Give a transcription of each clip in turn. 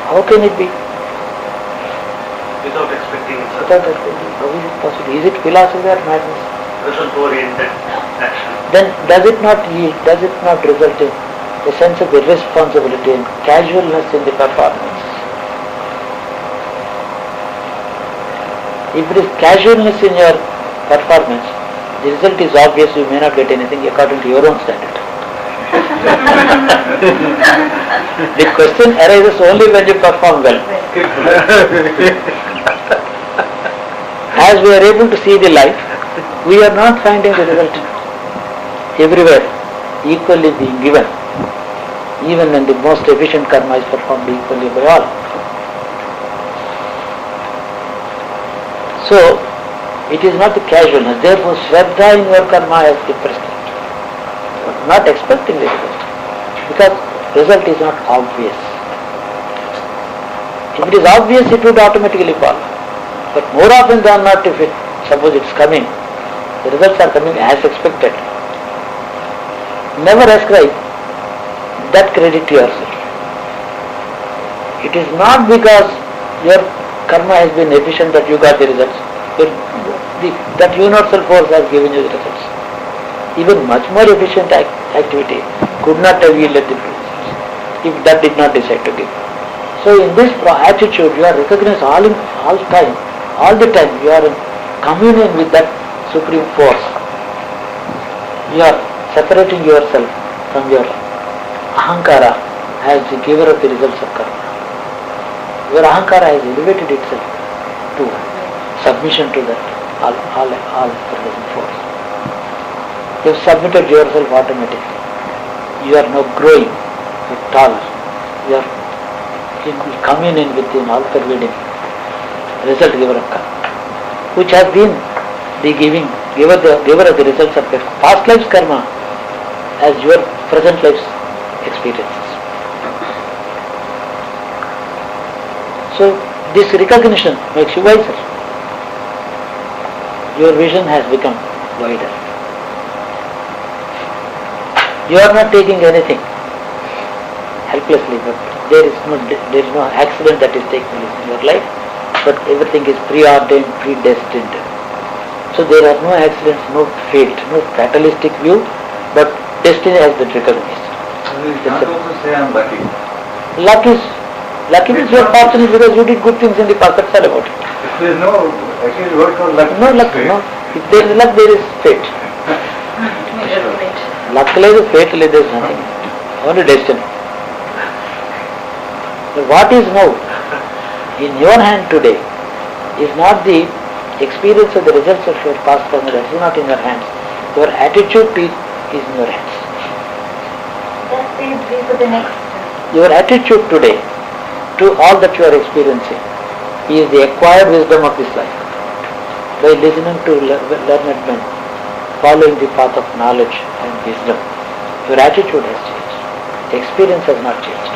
How can it be? Without expecting it, sir. Without expecting, how is it possible? Is it philosophy or madness? Result-oriented action. Then does it not yield, does it not result in a sense of irresponsibility and casualness in the performance? If it is casualness in your performance, the result is obvious, you may not get anything according to your own standard. The question arises only when you perform well. As we are able to see the life, we are not finding the result everywhere equally being given, even when the most efficient karma is performed equally by all. So, it is not the casualness, therefore Shraddha in your karma has depressed it. Not expecting the result, because result is not obvious. If it is obvious, it would automatically follow. But more often than not, if it, suppose it's coming, the results are coming as expected. Never ascribe that credit to yourself. It is not because your karma has been efficient that you got the results. That universal force has given you the results. Even much more efficient activity could not have yielded the results if that did not decide to give. So in this attitude, you are recognized all the time, you are in communion with that supreme force. You are separating yourself from your ahankara as the giver of the results of karma. Your ahankara has elevated itself to submission to that all-pervasive force. You have submitted yourself automatically. You are now growing, you are tall, you are in communion with an all-pervading result giver of karma, which has been the giver of the results of your past life's karma as your present life's experiences. So this recognition makes you wiser. Your vision has become wider. You are not taking anything helplessly, but there is no accident that is taking place in your life, but everything is preordained, predestined. So there are no accidents, no fate, no fatalistic view, but destiny has been recognized. You can't also say I'm lucky. Lucky means you are fortunate because you did good things in the past, that's all about it. If there is no actually word for luck. No luck, no. If there is luck, there is fate. Luckily, fatally, there is nothing. Only destiny. But what is now in your hand today is not the experience of the results of your past karma, that is not in your hands. Your attitude is in your hands. That leads me to the next. Your attitude today to all that you are experiencing is the acquired wisdom of this life. By listening to learned men, following the path of knowledge and wisdom, your attitude has changed. Experience has not changed.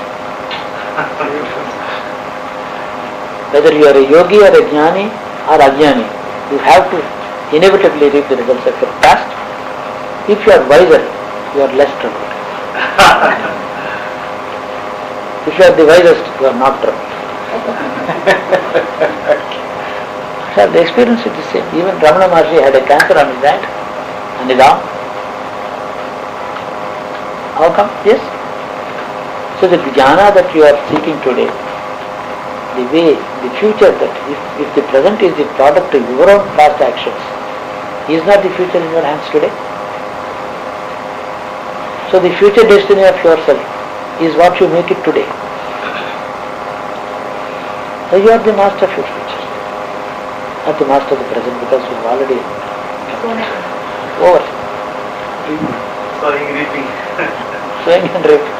Whether you are a yogi or a jnani or ajnani, you have to inevitably reap the results of your past. If you are wiser, you are less troubled. If you are the wisest, you are not troubled. So the experience is the same. Even Ramana Maharshi had a cancer on his hand, on his arm. How come? Yes. So the jnana that you are seeking today, the way, the future that if the present is the product of your own past actions, is not the future in your hands today? So the future destiny of yourself is what you make it today. So you are the master of your future, not the master of the present, because you have already over. Sowing, reaping. Sowing and reaping.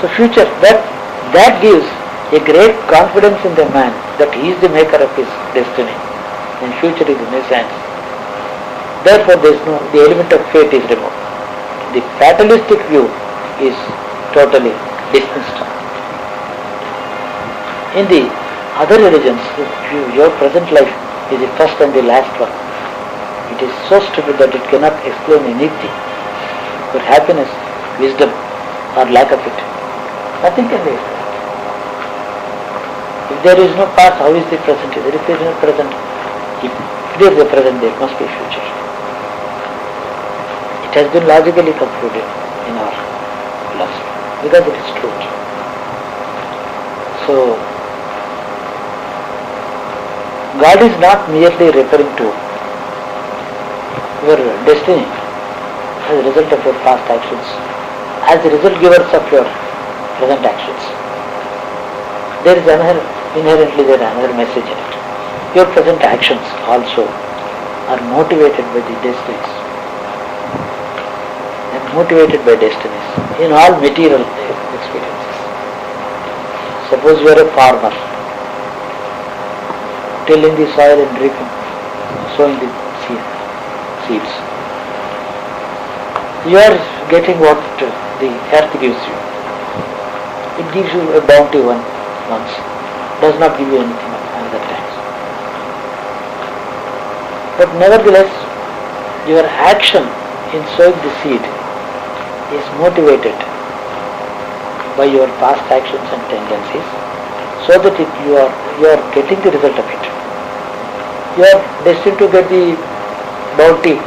So future, that gives a great confidence in the man that he is the maker of his destiny and future is in his hands. Therefore the element of fate is removed. The fatalistic view is totally distanced. In the other religions, your present life is the first and the last one. It is so stupid that it cannot explain anything. Your happiness, wisdom, or lack of it Nothing can be explained. If there is no past, how is the present? If there is no present, if there is a present, there must be a future. It has been logically concluded in our philosophy because it is truth. So, God is not merely referring to your destiny as a result of your past actions, as the result givers of your present actions. There is inherently another message in it. Your present actions also are motivated by the destinies. And motivated by destinies in all material experiences. Suppose you are a farmer, tilling the soil and reaping, sowing the seeds. You are getting what the earth gives you. It gives you a bounty once, does not give you anything another times. But nevertheless, your action in sowing the seed is motivated by your past actions and tendencies, so that you are getting the result of it. You are destined to get the bounty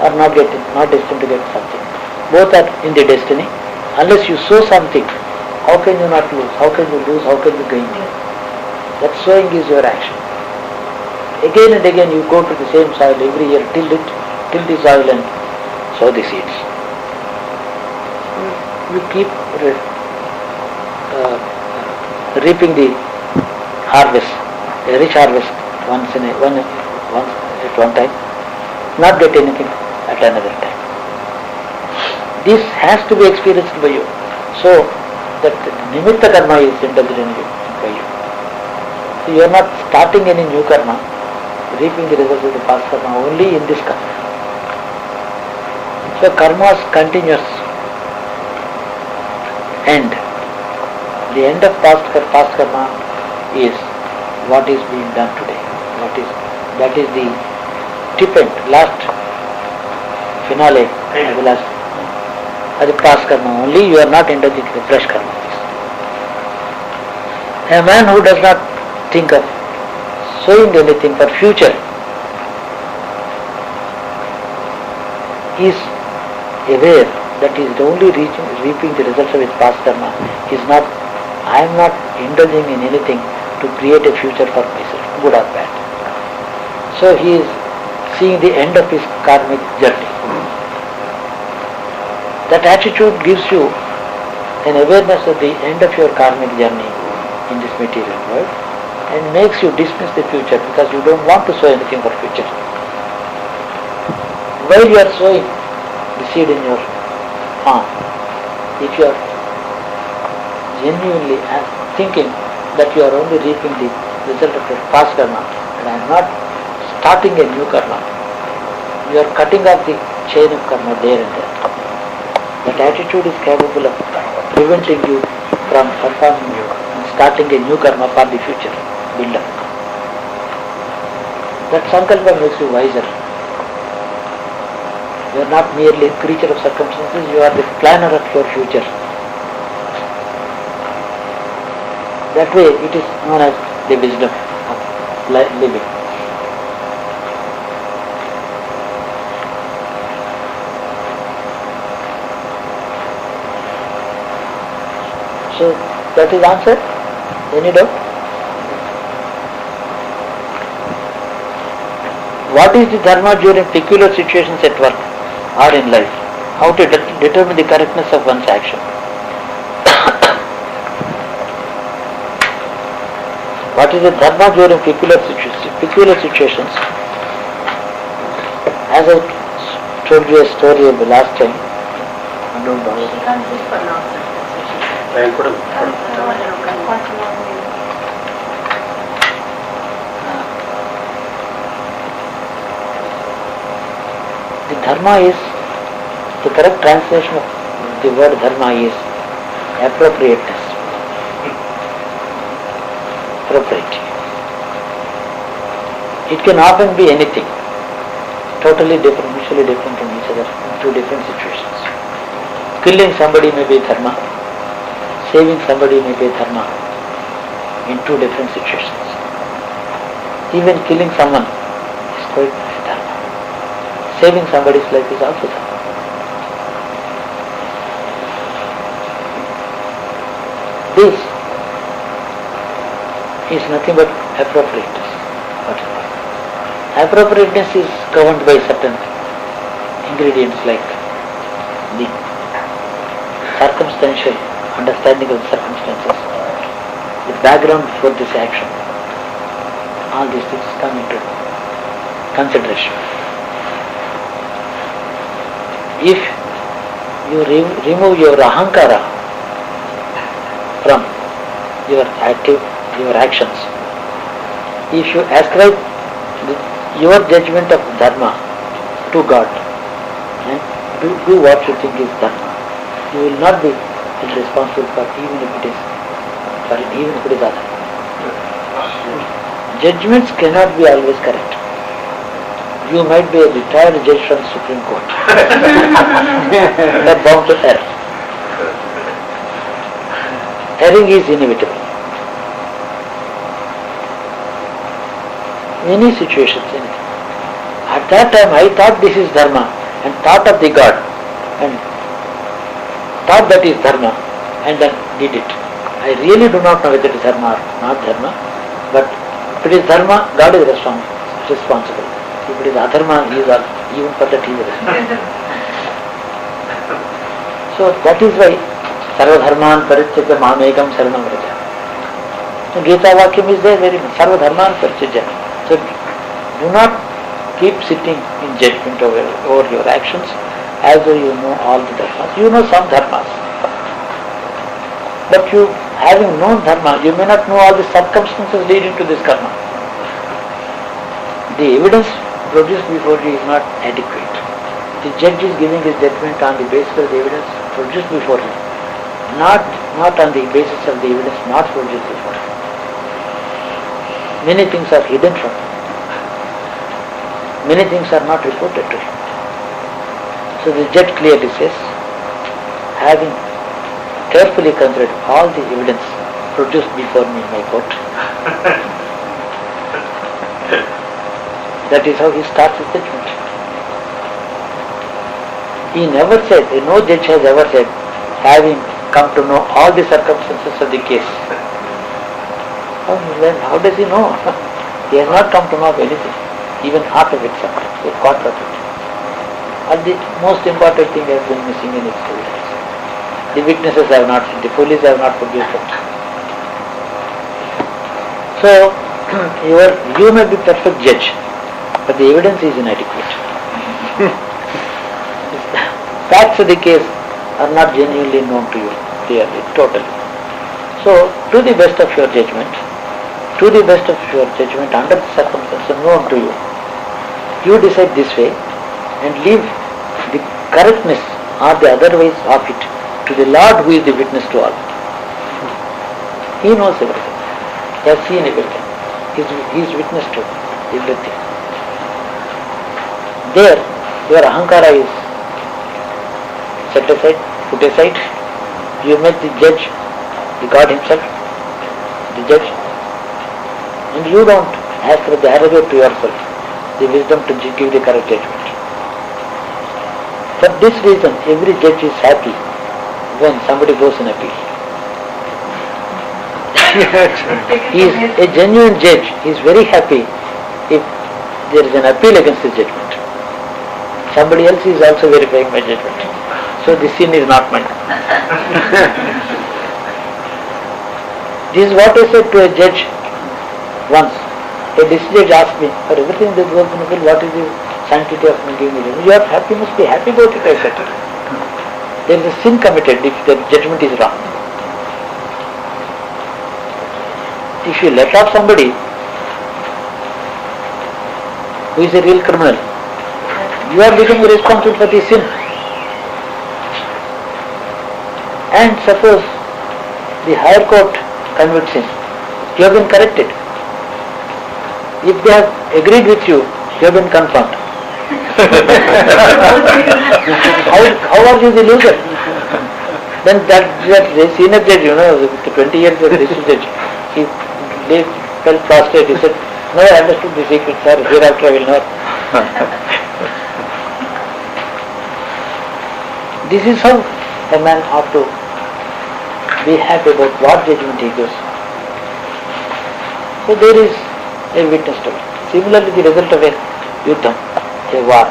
or not destined to get something. Both are in the destiny. Unless you sow something, how can you not lose? How can you lose? How can you gain? That sowing is your action. Again and again you go to the same soil every year, till the soil and sow the seeds. You keep reaping the harvest, a rich harvest once at one time, not get anything at another time. This has to be experienced by you. So that nimitta karma is indulged in you by you. So you are not starting any new karma, reaping the results of the past karma only in this karma. So karma's continuous end. The end of past karma is what is being done today. That is the tip end, last finale, the last. As a past karma only, you are not indulging in fresh karma. A man who does not think of sowing anything for future is aware that he is only reaping the results of his past karma. I am not indulging in anything to create a future for myself, good or bad. So he is seeing the end of his karmic journey. That attitude gives you an awareness of the end of your karmic journey in this material world and makes you dismiss the future because you don't want to sow anything for future. While you are sowing the seed in your farm, if you are genuinely thinking that you are only reaping the result of your past karma and I am not starting a new karma, you are cutting off the chain of karma there and there. That attitude is capable of preventing you from performing and starting a new karma for the future build-up. That sankalpa makes you wiser. You are not merely a creature of circumstances, you are the planner of your future. That way it is known as the wisdom of living. So that is answer. Any doubt? What is the dharma during peculiar situations at work or in life? How to determine the correctness of one's action? What is the dharma during peculiar situations? As I told you a story of the last time. I don't know. The dharma is, the correct translation of the word dharma is appropriateness. Appropriate. It can often be anything, totally different, mutually different from each other in two different situations. Killing somebody may be dharma, Saving somebody may be dharma in two different situations. Even killing someone is quite dharma. Saving somebody's life is also dharma. This is nothing but appropriateness. Appropriateness is governed by certain ingredients like the circumstantial understanding of the circumstances, the background for this action. All these things come into consideration. If you remove your ahankara from your actions, if you ascribe your judgment of dharma to God and do what you think is dharma, you will not be responsible for even if it is adharma. Judgments cannot be always correct. You might be a retired judge from the Supreme Court. They are bound to err. Erring is inevitable. Any situations, anything. At that time I thought this is dharma and thought of the God and thought that is dharma and then did it. I really do not know whether it is dharma or not dharma, but if it is dharma, God is responsible. If it is adharma, he is even for that he is responsible. So that is why sarva dharman parityajya mamekam saranam vraja. The Gita Vakyam is there very much. Sarva dharman parityajya. So do not keep sitting in judgment over your actions as though you know all the dharmas. You know some dharmas. But you, having known dharma, you may not know all the circumstances leading to this karma. The evidence produced before you is not adequate. The judge is giving his judgment on the basis of the evidence produced before him, not on the basis of the evidence not produced before him. Many things are hidden from him. Many things are not reported to him. So the judge clearly says, having carefully considered all the evidence produced before me in my court, that is how he starts his judgment. He never said, no judge has ever said, having come to know all the circumstances of the case. How does he know? He has not come to know of anything, even half of it sometimes, a quarter of it. And the most important thing has been missing in its evidence. The witnesses have not, the police have not produced it. So, you may be perfect judge, but the evidence is inadequate. Facts of the case are not genuinely known to you clearly, totally. So, to the best of your judgment, under the circumstances known to you, you decide this way and leave the correctness or the otherwise of it to the Lord who is the witness to all. He knows everything. He has seen everything. He is witness to everything. There, your ahankara is set aside, put aside. You make the judge, the God himself, the judge. And you don't arrogate to yourself the wisdom to give the correct judgment. For this reason, every judge is happy when somebody goes in appeal. He is a genuine judge. He is very happy if there is an appeal against his judgment. Somebody else is also verifying my judgment. So the sin is not mine. This is what I said to a judge once. A district judge asked me, for everything that goes in the bill, what is the sanctity of giving me judgment? You are happy, must be happy about it, I said. There is a sin committed if the judgment is wrong. If you let off somebody who is a real criminal, you are becoming responsible for the sin. And suppose the higher court convicts him, you have been corrected. If they have agreed with you, you have been confirmed. How are you the loser? Then that senior judge, the 20 years of district judge, he fell prostrate. He said, "No, I understood the secret, sir. Hereafter I will not." This is how a man ought to be happy about what judgment he gives. So there is a witness to it. Similarly, the result of a yuddham, a war.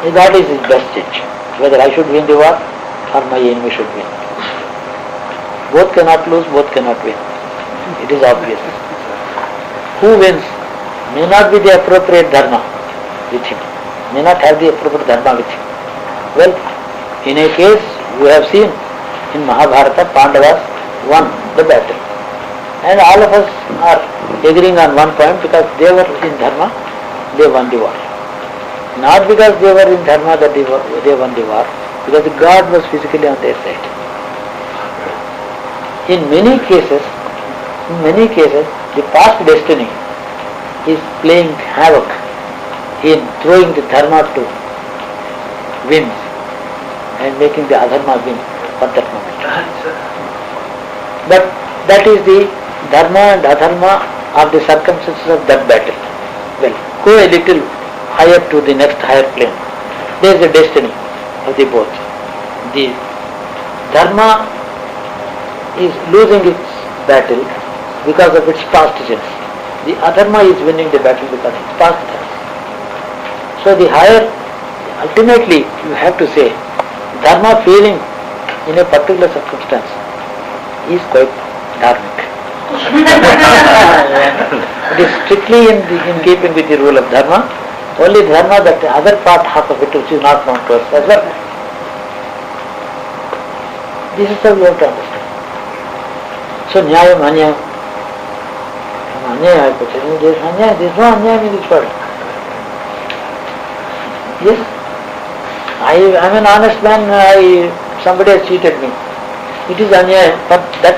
The God is his best judge, whether I should win the war or my enemy should win. Both cannot lose, both cannot win. It is obvious. Who wins may not be the appropriate dharma with him, may not have the appropriate dharma with him. Well, in a case we have seen in Mahabharata, Pandavas won the battle. And all of us are agreeing on one point, because they were in dharma, they won the war. Not because they were in dharma that they won the war, because the God was physically on their side. In many cases, the past destiny is playing havoc in throwing the dharma to winds and making the adharma win for that moment. But that is the dharma and adharma of the circumstances of that battle. Well, go a little higher to the next higher plane. There is a destiny of the both. The dharma is losing its battle because of its past sins. The adharma is winning the battle because of its past sins. So the higher, ultimately you have to say, dharma failing in a particular circumstance is quite dharmic. It is strictly in keeping with the rule of dharma. Only dharma, that the other part, half of it, which is not known to us as well. This is how we have to understand. So nyayam, anyayam. Anyaya, there is no anyayam in this world. Yes, I am an honest man, somebody has cheated me. It is anyayam, but that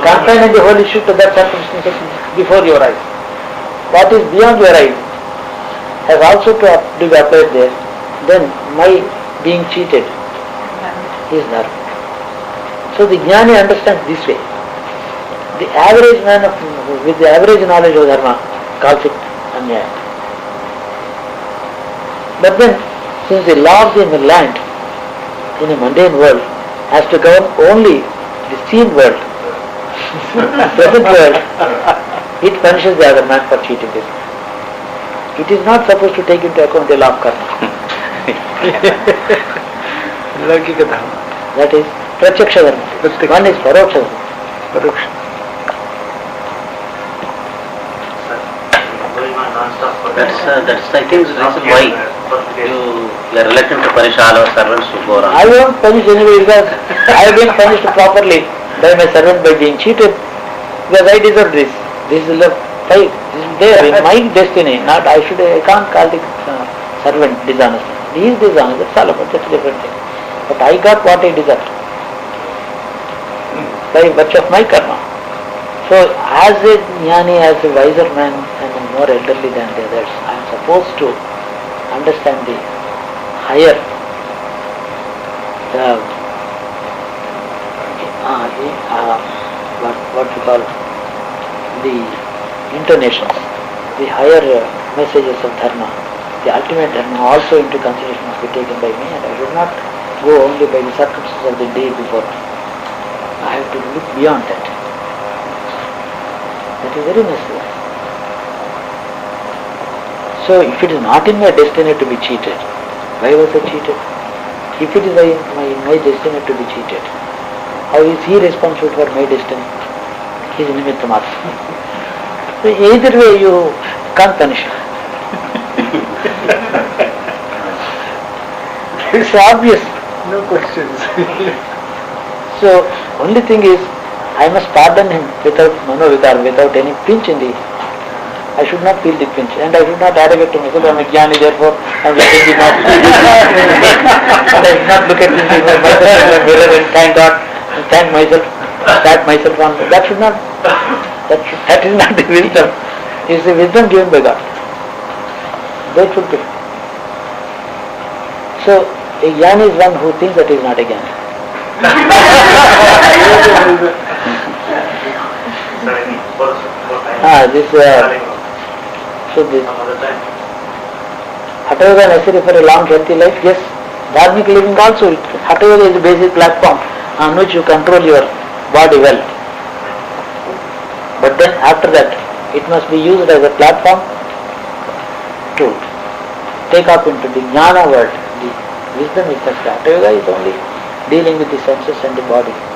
confining the whole issue to that circumstance before your eyes. What is beyond your eyes has also to be applied there. Then my being cheated is dharma. So the jnani understands this way. The average man with the average knowledge of dharma calls it anyaya. But then, since the law of the land in a mundane world has to govern only the seen world, present world, it punishes the other man for cheating this. It is not supposed to take into account the law of karma. Laukika dharma. That is pratyaksha dharma. One is paroksha dharma. Paroksha. Going on non-stop for That's I think the reason why you are reluctant to punish all our servants to go I around. won't punish anybody because I have been punished properly by my servant by being cheated, because I deserve this. This is the fight. This is there in my destiny. Not I can't call the servant dishonest. He is dishonest. That's all about. That's a different thing. But I got what I deserved by virtue of my karma. So as a jnani, as a wiser man and more elderly than the others, I am supposed to understand the higher, what we call the intonations, the higher messages of dharma, the ultimate dharma also into consideration must be taken by me, and I should not go only by the circumstances of the day before me. I have to look beyond that. That is very necessary. So if it is not in my destiny to be cheated, why was I cheated? If it is in my destiny to be cheated, how is he responsible for my destiny? He is nimitta matra. So either way you can't punish him. It's obvious. No questions. So only thing is, I must pardon him without manovikar, without any pinch in the. I should not feel the pinch, and I should not arrogate to myself. I am a jnani, therefore I am letting the mouth. And I should not look at myself in the mirror and thank God, and thank myself, pat myself on. That should not. That is not the wisdom. It is the wisdom given by God. That should be. So A jnani is one who thinks that he is not a jnani. So this Hatha Yoga necessary for a long healthy life, yes. Dharmic living also, Hatha Yoga is the basic platform on which you control your body well. But then after that, it must be used as a platform to take up into the jnana world, the wisdom itself. Hatha Yoga is only dealing with the senses and the body.